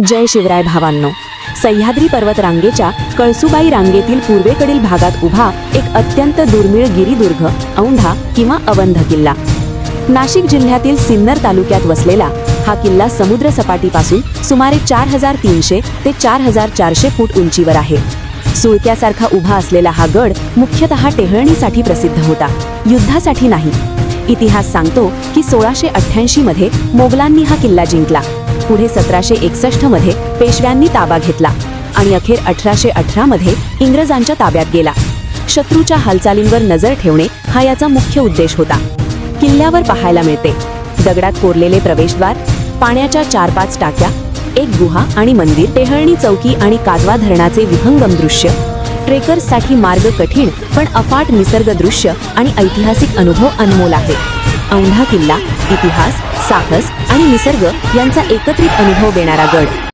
जय शिवराय भावांनो, सह्याद्री पर्वत रांगेच्या कळसुबाई रांगेतील पूर्वेकडील भागात उभा एक अत्यंत दुर्मिळ गिरिदुर्ग, औंढा किंवा अवंध किल्ला. नाशिक जिल्ह्यातील सिन्नर तालुक्यात वसलेला हा किल्ला समुद्र सपाटीपासून सुमारे 4300 ते 4400 फूट उंचीवर आहे. सुळक्यासारखा उभा असलेला हा गड मुख्यतः टेहळणीसाठी प्रसिद्ध होता, युद्धासाठी नाही. इतिहास सांगतो की 1688 मध्ये मोगलांनी हा किल्ला जिंकला. पुढे 1761 मध्ये पेशव्यांनी ताबा घेतला आणि अखेर 1818 मध्ये इंग्रजांच्या ताब्यात गेला. शत्रूच्या हालचालींवर नजर ठेवणे हा याचा मुख्य उद्देश होता. किल्ल्यावर पाहायला मिळते दगडात कोरलेले प्रवेशद्वार, पाण्याच्या 4-5 टाक्या, एक गुहा आणि मंदिर, टेहळणी चौकी आणि कादवा धरणाचे विहंगम दृश्य, ट्रेकर्ससाठी मार्ग कठीण पण अफाट निसर्ग दृश्य आणि ऐतिहासिक अनुभव अनमोल आहे. औंढा किल्ला इतिहास, साहस आणि निसर्ग यांचा एकत्रित अनुभव देणारा गड.